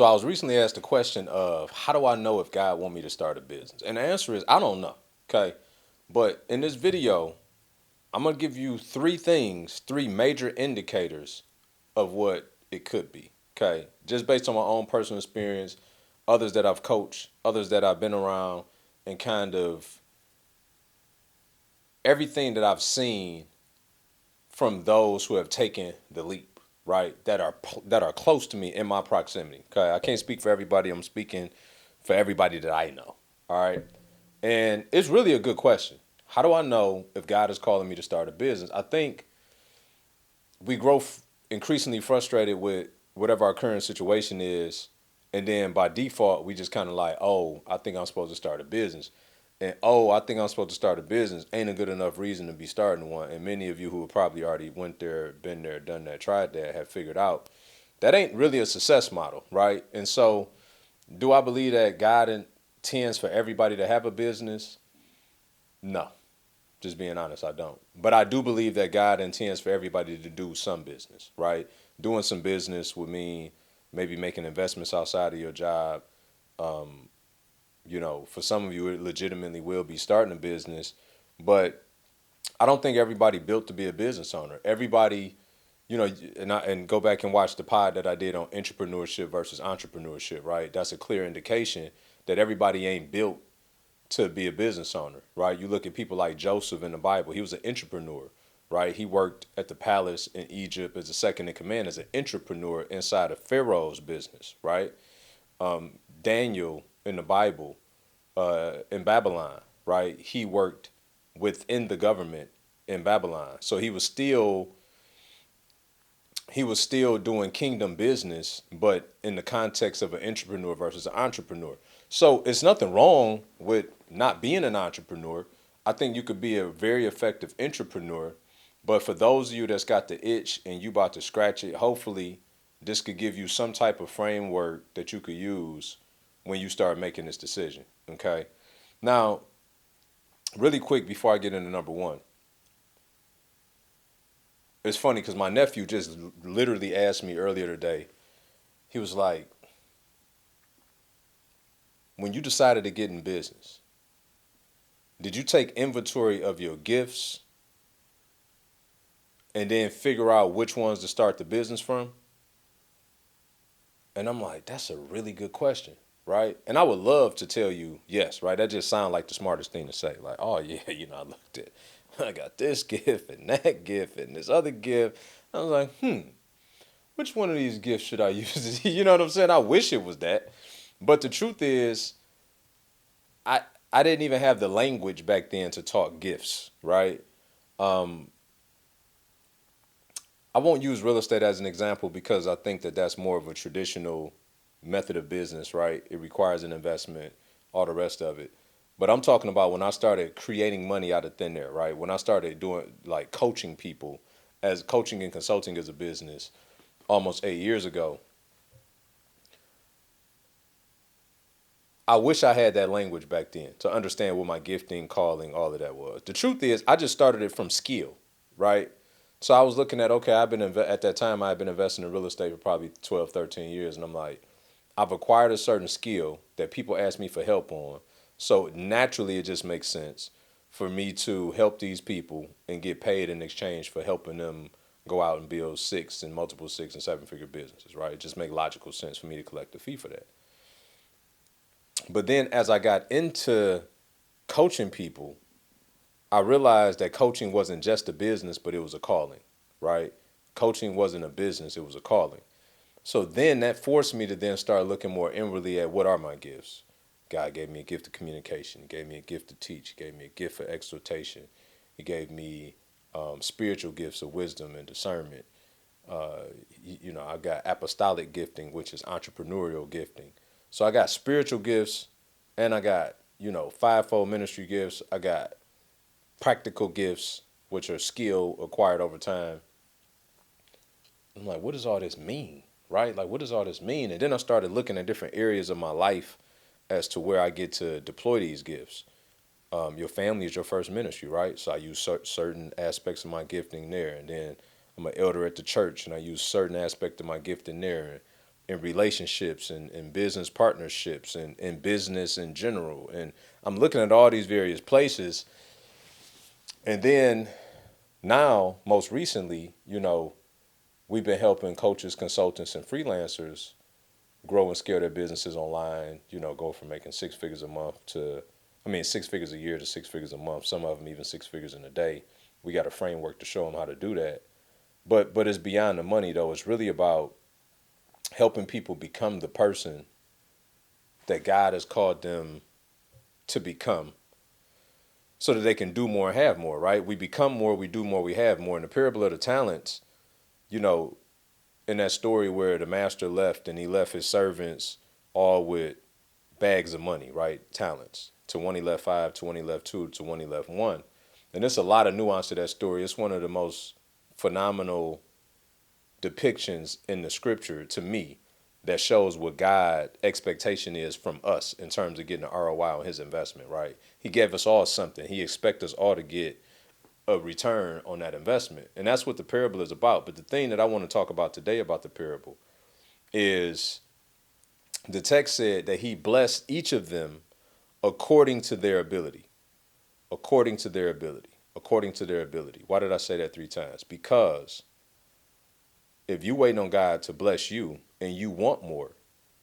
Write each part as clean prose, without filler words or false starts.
So I was recently asked the question of how do I know if God want me to start a business? And the answer is I don't know. Okay. But in this video, I'm gonna give you three things, three major indicators of what it could be. Okay. Just based on my own personal experience, others that I've coached, others that I've been around, and kind of everything that I've seen from those who have taken the leap, right? That are close to me in my proximity. Okay, I can't speak for everybody. I'm speaking for everybody that I know. All right, and it's really a good question. How do I know if God is calling me to start a business? I think we grow increasingly frustrated with whatever our current situation is, and then by default we just kind of like, oh, I think I'm supposed to start a business, and oh, I think I'm supposed to start a business ain't a good enough reason to be starting one. And many of you who have probably already went there, been there, done that, tried that, have figured out that ain't really a success model, right? And so, do I believe that God intends for everybody to have a business? No. Just being honest, I don't. But I do believe that God intends for everybody to do some business, right? Doing some business would mean maybe making investments outside of your job. Um, for some of you, it legitimately will be starting a business. But I don't think everybody built to be a business owner. Everybody, and go back and watch the pod that I did on intrapreneurship versus entrepreneurship, right? That's a clear indication that everybody ain't built to be a business owner, right? You look at people like Joseph in the Bible, he was an entrepreneur, right? He worked at the palace in Egypt as a second in command as an entrepreneur inside of Pharaoh's business, right? Daniel in the Bible, in Babylon, right? He worked within the government in Babylon. So he was still doing kingdom business, but in the context of an entrepreneur versus an entrepreneur. So it's nothing wrong with not being an entrepreneur. I think you could be a very effective entrepreneur, but for those of you that's got the itch and you about to scratch it, hopefully this could give you some type of framework that you could use when you start making this decision. Okay. Now, really quick before I get into number one, it's funny because my nephew just literally asked me earlier today. He was like, when you decided to get in business, did you take inventory of your gifts and then figure out which ones to start the business from? And I'm like, that's a really good question, right? And I would love to tell you yes, right? That just sounds like the smartest thing to say. Like, oh yeah, I looked at, I got this gift and that gift and this other gift. I was like, which one of these gifts should I use? You know what I'm saying? I wish it was that. But the truth is, I I didn't even have the language back then to talk gifts, right? Um, I won't use real estate as an example because I think that that's more of a traditional method of business, right? It requires an investment, all the rest of it. But I'm talking about when I started creating money out of thin air, right? When I started doing like coaching people as coaching and consulting as a business almost 8 years ago. I wish I had that language back then to understand what my gifting, calling, all of that was. The truth is, I just started it from skill, right? So I was looking at, okay, at that time, I had been investing in real estate for probably 12, 13 years. And I'm like, I've acquired a certain skill that people ask me for help on. So naturally, it just makes sense for me to help these people and get paid in exchange for helping them go out and build six and multiple six and seven figure businesses, right? It just makes logical sense for me to collect a fee for that. But then as I got into coaching people, I realized that coaching wasn't just a business, but it was a calling, right? Coaching wasn't a business, it was a calling. So then that forced me to then start looking more inwardly at what are my gifts. God gave me a gift of communication. He gave me a gift to teach. He gave me a gift for exhortation. He gave me spiritual gifts of wisdom and discernment. I got apostolic gifting, which is entrepreneurial gifting. So I got spiritual gifts and I got, fivefold ministry gifts. I got practical gifts, which are skill acquired over time. I'm like, what does all this mean? Right? Like, what does all this mean? And then I started looking at different areas of my life as to where I get to deploy these gifts. Your family is your first ministry, right? So I use certain aspects of my gifting there. And then I'm an elder at the church and I use certain aspect of my gifting there. in relationships and business partnerships and business in general. And I'm looking at all these various places. And then now, most recently, we've been helping coaches, consultants, and freelancers grow and scale their businesses online, go from making six figures a month to, 6 figures a year to 6 figures a month. Some of them even 6 figures in a day. We got a framework to show them how to do that. But it's beyond the money, though. It's really about helping people become the person that God has called them to become so that they can do more and have more, right? We become more, we do more, we have more. In the parable of the talents, you know, in that story where the master left and he left his servants all with bags of money, right? Talents. To one he left 5, to one he left 2, to one he left 1. And there's a lot of nuance to that story. It's one of the most phenomenal depictions in the scripture to me that shows what God expectation is from us in terms of getting an ROI on his investment, right? He gave us all something. He expects us all to get a return on that investment. And that's what the parable is about. But the thing that I want to talk about today about the parable is the text said that he blessed each of them according to their ability. According to their ability. According to their ability. Why did I say that 3 times? Because if you waiting on God to bless you and you want more,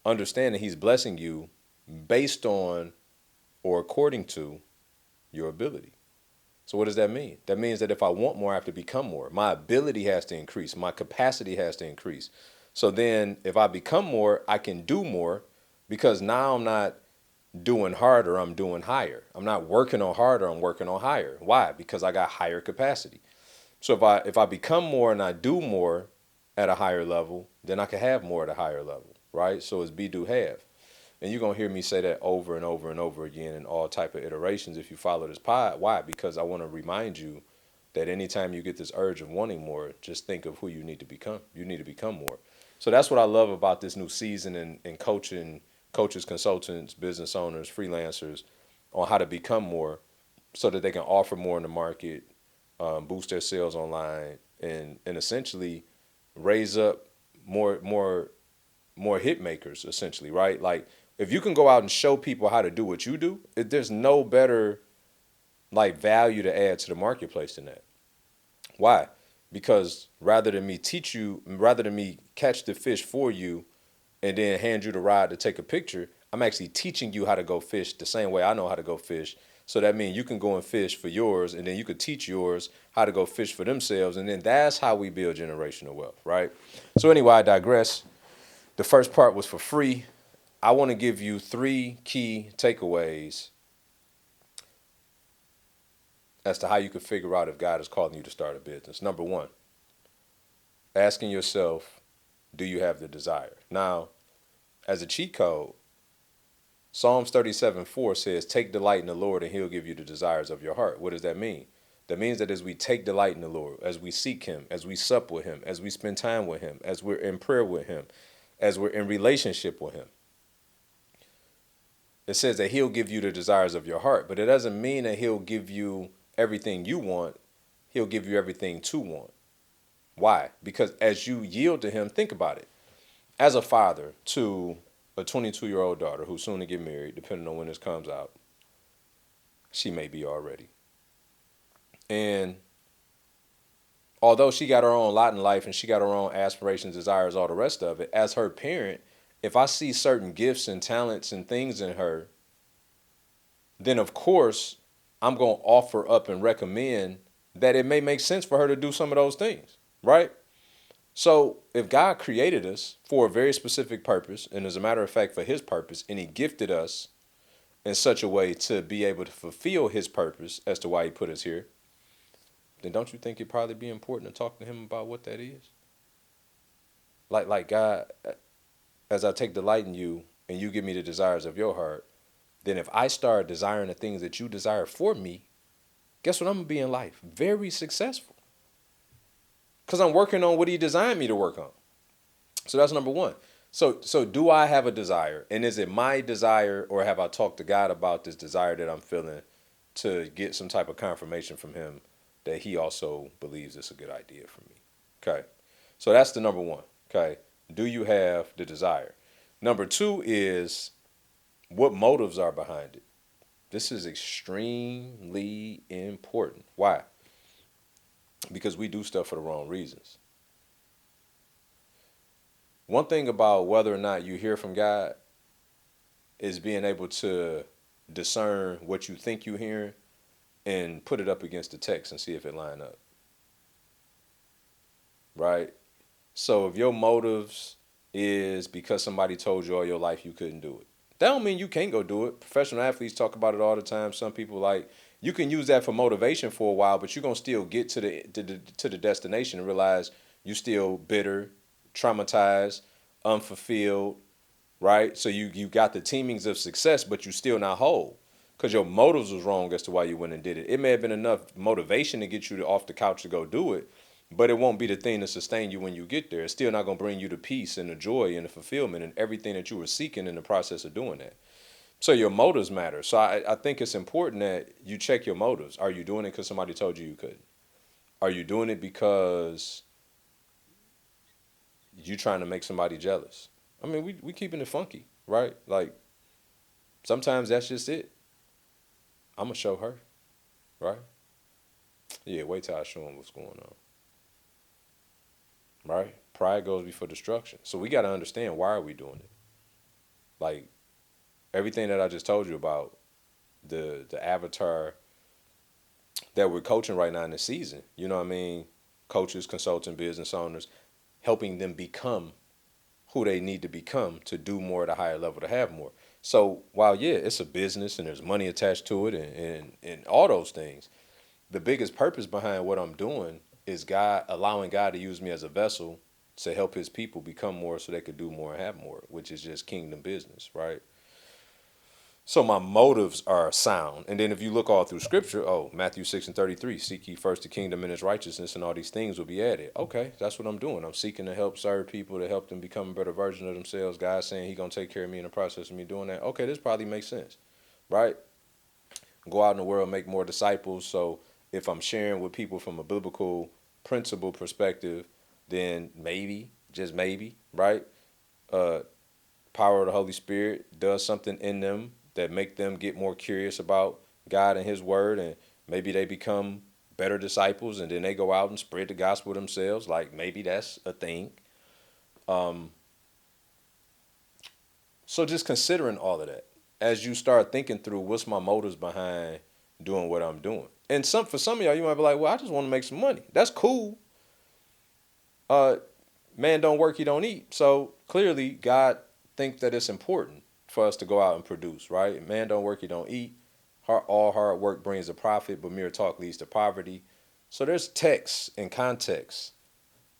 understand that he's blessing you based on or according to your ability. So what does that mean? That means that if I want more, I have to become more. My ability has to increase. My capacity has to increase. So then if I become more, I can do more because now I'm not doing harder, I'm doing higher. I'm not working on harder, I'm working on higher. Why? Because I got higher capacity. So if I become more and I do more at a higher level, then I can have more at a higher level, right? So it's be, do, have. And you're going to hear me say that over and over and over again in all type of iterations if you follow this pod. Why? Because I want to remind you that anytime you get this urge of wanting more, just think of who you need to become. You need to become more. So that's what I love about this new season in coaching coaches, consultants, business owners, freelancers on how to become more so that they can offer more in the market, boost their sales online, and essentially raise up more hit makers, essentially, right? Like if you can go out and show people how to do what you do, there's no better like value to add to the marketplace than that. Why? Because rather than me catch the fish for you and then hand you the rod to take a picture, I'm actually teaching you how to go fish the same way I know how to go fish. So that means you can go and fish for yours, and then you could teach yours how to go fish for themselves, and then that's how we build generational wealth, right? So anyway, I digress. The first part was for free. I want to give you 3 key takeaways as to how you can figure out if God is calling you to start a business. Number 1, asking yourself, do you have the desire? Now, as a cheat code, Psalms 37:4 says, take delight in the Lord and he'll give you the desires of your heart. What does that mean? That means that as we take delight in the Lord, as we seek him, as we sup with him, as we spend time with him, as we're in prayer with him, as we're in relationship with him, it says that he'll give you the desires of your heart. But it doesn't mean that he'll give you everything you want. He'll give you everything to want. Why? Because as you yield to him, think about it. As a father to a 22-year-old daughter who's soon to get married, depending on when this comes out, she may be already. And although she got her own lot in life and she got her own aspirations, desires, all the rest of it, as her parent, if I see certain gifts and talents and things in her, then of course I'm going to offer up and recommend that it may make sense for her to do some of those things, right? So if God created us for a very specific purpose, and as a matter of fact, for his purpose, and he gifted us in such a way to be able to fulfill his purpose as to why he put us here, then don't you think it'd probably be important to talk to him about what that is? Like God, as I take delight in you and you give me the desires of your heart, then if I start desiring the things that you desire for me, guess what I'm going to be in life? Very successful. Because I'm working on what he designed me to work on. So that's number 1. So do I have a desire? And is it my desire, or have I talked to God about this desire that I'm feeling to get some type of confirmation from him that he also believes it's a good idea for me? Okay. So that's the number 1. Okay. Do you have the desire? Number two is what motives are behind it. This is extremely important. Why? Because we do stuff for the wrong reasons. One thing about whether or not you hear from God is being able to discern what you think you're hearing and put it up against the text and see if it line up. Right? So if your motives is because somebody told you all your life you couldn't do it, that don't mean you can't go do it. Professional athletes talk about it all the time. Some people like you can use that for motivation for a while, but you're gonna still get to the destination and realize you still bitter, traumatized, unfulfilled, right? So you got the teamings of success, but you still not whole because your motives was wrong as to why you went and did it. It may have been enough motivation to get you off the couch to go do it, but it won't be the thing to sustain you when you get there. It's still not going to bring you the peace and the joy and the fulfillment and everything that you were seeking in the process of doing that. So your motives matter. So I think it's important that you check your motives. Are you doing it because somebody told you you couldn't? Are you doing it because you trying to make somebody jealous? I mean, we keeping it funky, right? Like sometimes that's just it. I'm gonna show her, right? Yeah, wait till I show him what's going on, right? Pride goes before destruction. So we got to understand why are we doing it? Like everything that I just told you about the avatar that we're coaching right now in the season. You know what I mean? Coaches, consulting, business owners, helping them become who they need to become to do more at a higher level to have more. So while yeah, it's a business and there's money attached to it and all those things, the biggest purpose behind what I'm doing is God allowing God to use me as a vessel to help his people become more so they could do more and have more, which is just kingdom business, right? So my motives are sound. And then if you look all through scripture, oh, Matthew 6:33, seek ye first the kingdom and its righteousness, and all these things will be added. Okay, that's what I'm doing. I'm seeking to help serve people, to help them become a better version of themselves. God's saying he going to take care of me in the process of me doing that. Okay, this probably makes sense, right? Go out in the world, make more disciples. So if I'm sharing with people from a biblical principle perspective, then maybe, just maybe, right? Uh, Power of the Holy Spirit does something in them that make them get more curious about God and his word, and maybe they become better disciples and then they go out and spread the gospel themselves. Like maybe that's a thing. Um, so just considering all of that as you start thinking through what's my motives behind doing what I'm doing. And for some of y'all, you might be like, well, I just want to make some money. That's cool. Uh, Man don't work, he don't eat. So clearly God thinks that it's important for us to go out and produce, right? Man don't work, he don't eat. All hard work brings a profit, but mere talk leads to poverty. So there's text and context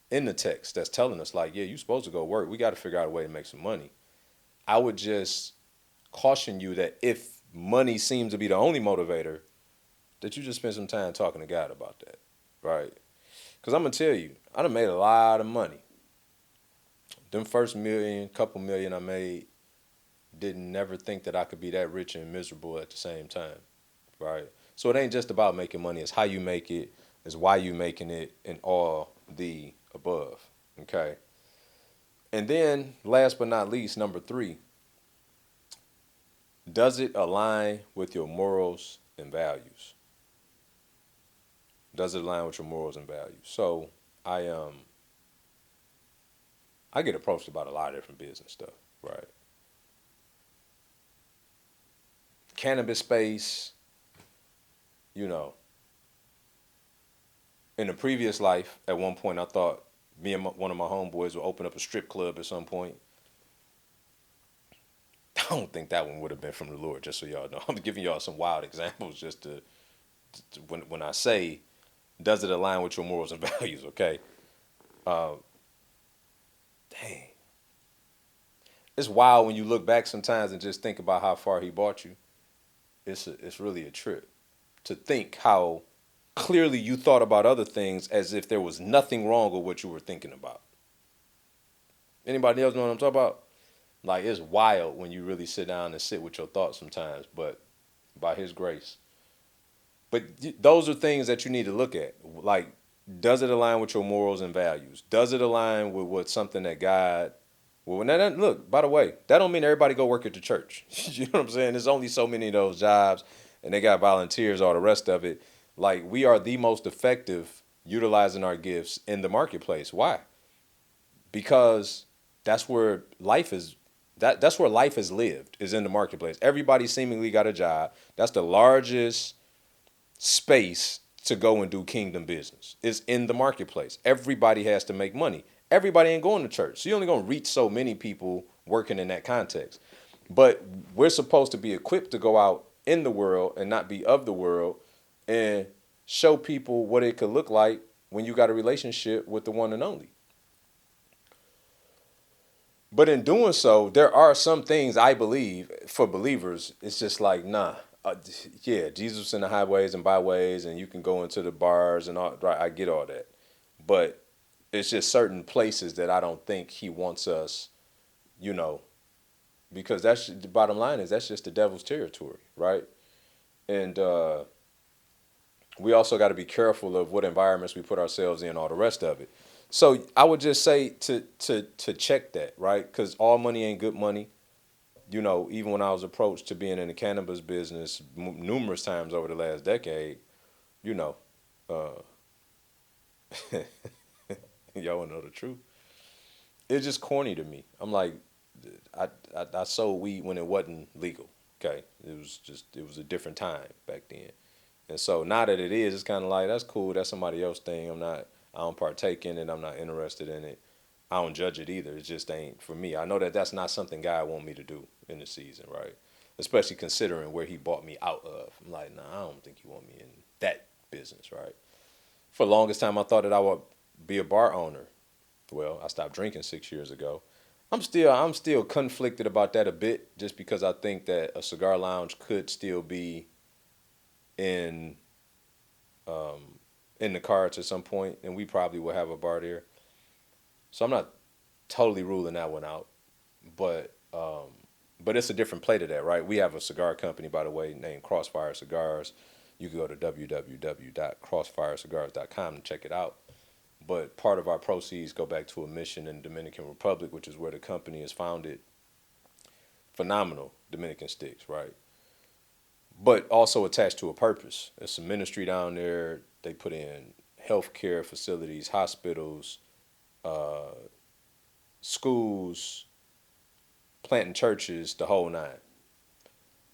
in the text that's telling us like, yeah, you're supposed to go work. We got to figure out a way to make some money. I would just caution you that if money seems to be the only motivator, that you just spend some time talking to God about that, right? Because I'm going to tell you, I done made a lot of money. Them first couple million I made, didn't never think that I could be that rich and miserable at the same time, right? So it ain't just about making money. It's how you make it, it's why you making it, and all the above, okay? And then last but not least, number three, does it align with your morals and values? Does it align with your morals and values? So I I get approached about a lot of different business stuff, right? Cannabis space, you know, in a previous life, at one point, I thought me and one of my homeboys would open up a strip club at some point. I don't think that one would have been from the Lord, just so y'all know. I'm giving y'all some wild examples just to when I say, does it align with your morals and values, okay? Uh, Dang. It's wild when you look back sometimes and just think about how far he brought you. It's really a trip to think how clearly you thought about other things as if there was nothing wrong with what you were thinking about. Anybody else know what I'm talking about? Like it's wild when you really sit down and sit with your thoughts sometimes, but by his grace. But those are things that you need to look at. Like Does it align with your morals and values? Does it align with what something that God? Well, now look. By the way, that don't mean everybody go work at the church. You know what I'm saying? There's only so many of those jobs, and they got volunteers. All the rest of it, like we are the most effective utilizing our gifts in the marketplace. Why? Because that's where life is. That's where life is lived is in the marketplace. Everybody seemingly got a job. That's the largest space to go and do kingdom business is in the marketplace. Everybody has to make money. Everybody ain't going to church. So you're only going to reach so many people working in that context. But we're supposed to be equipped to go out in the world and not be of the world and show people what it could look like when you got a relationship with the one and only. But in doing so, there are some things I believe for believers, it's just like, nah, yeah, Jesus in the highways and byways, and you can go into the bars and all, right, I get all that. But it's just certain places that I don't think he wants us, you know, because that's the bottom line is that's just the devil's territory, right? And we also got to be careful of what environments we put ourselves in, all the rest of it. So I would just say to check that, right? Because all money ain't good money. You know, even when I was approached to being in the cannabis business numerous times over the last decade, you know, uh, y'all wanna know the truth. It's just corny to me. I'm like, I sold weed when it wasn't legal. Okay, it was a different time back then. And so now that it is, it's kind of like that's cool. That's somebody else's thing. I don't partake in it. I'm not interested in it. I don't judge it either. It just ain't for me. I know that that's not something God want me to do in the season, right? Especially considering where He bought me out of. I'm like, nah, I don't think He want me in that business, right? For the longest time, I thought that I would be a bar owner. Well, I stopped drinking 6 years ago. I'm still conflicted about that a bit, just because I think that a cigar lounge could still be in um, in the cards at some point, and we probably will have a bar there. So I'm not totally ruling that one out, but it's a different play to that, right? We have a cigar company, by the way, named Crossfire Cigars. You can go to www.crossfirecigars.com to check it out. But part of our proceeds go back to a mission in the Dominican Republic, which is where the company is founded. Phenomenal Dominican sticks, right? But also attached to a purpose. There's some ministry down there. They put in healthcare facilities, hospitals, uh, schools, planting churches, the whole nine.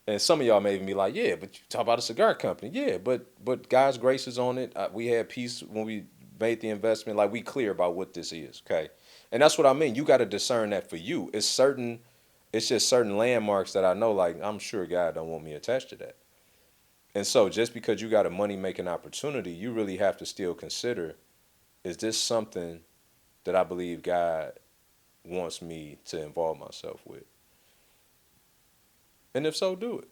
And some of y'all may even be like, yeah, but you talk about a cigar company. Yeah, but God's grace is on it. We had peace when we made the investment. Like we clear about what this is, okay? And that's what I mean. You got to discern that for you. It's just certain landmarks that I know, like I'm sure God don't want me attached to that. And so just because you got a money making opportunity, you really have to still consider, is this something that I believe God wants me to involve myself with? And if so, do it.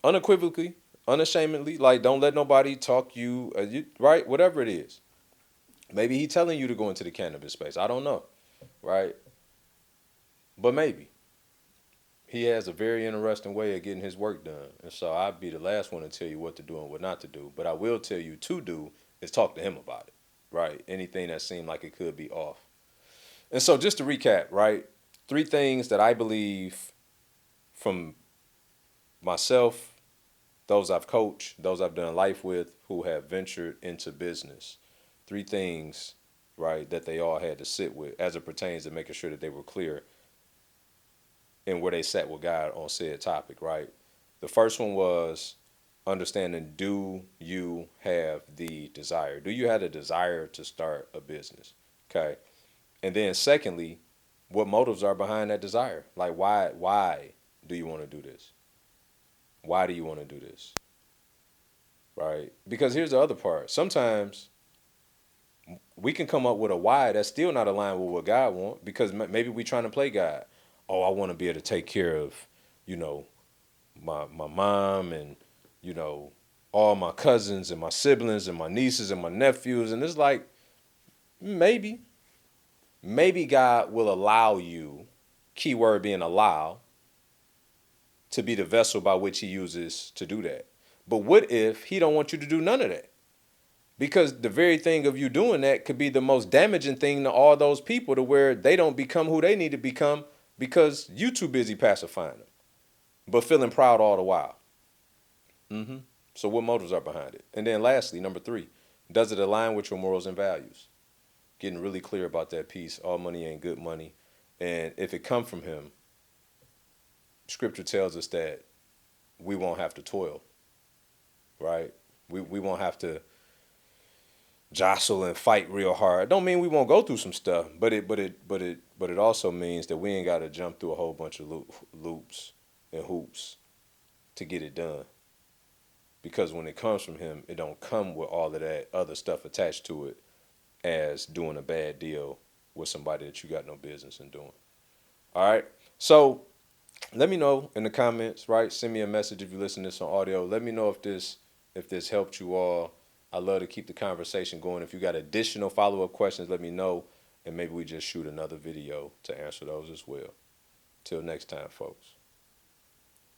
Unequivocally, unashamedly, like don't let nobody talk you, right? Whatever it is. Maybe he telling you to go into the cannabis space. I don't know, right? But maybe. He has a very interesting way of getting his work done. And so I'd be the last one to tell you what to do and what not to do. But I will tell you to do is talk to him about it, right? Anything that seemed like it could be off. And so just to recap, right? Three things that I believe from myself, those I've coached, those I've done life with, who have ventured into business. Three things, right, that they all had to sit with as it pertains to making sure that they were clear in where they sat with God on said topic, right? The first one was understanding, do you have the desire? Do you have the desire to start a business? Okay. And then secondly, what motives are behind that desire? Like why do you want to do this? Why do you want to do this? Right? Because here's the other part. Sometimes we can come up with a why that's still not aligned with what God wants because maybe we trying to play God. Oh, I want to be able to take care of, you know, my mom and, you know, all my cousins and my siblings and my nieces and my nephews. And it's like, maybe God will allow you, keyword being allow, to be the vessel by which he uses to do that. But what if he don't want you to do none of that? Because the very thing of you doing that could be the most damaging thing to all those people, to where they don't become who they need to become because you too busy pacifying them, but feeling proud all the while. So what motives are behind it? And then lastly, number three, does it align with your morals and values? Getting really clear about that piece. All money ain't good money. And if it come from him, scripture tells us that we won't have to toil, right? We won't have to jostle and fight real hard. Don't mean we won't go through some stuff, but it also means that we ain't got to jump through a whole bunch of loops and hoops to get it done. Because when it comes from him, it don't come with all of that other stuff attached to it, as doing a bad deal with somebody that you got no business in doing. All right. So let me know in the comments, right? Send me a message if you listen to this on audio. Let me know if this helped you all. I love to keep the conversation going. If you got additional follow-up questions, let me know, and maybe we just shoot another video to answer those as well. Till next time, folks.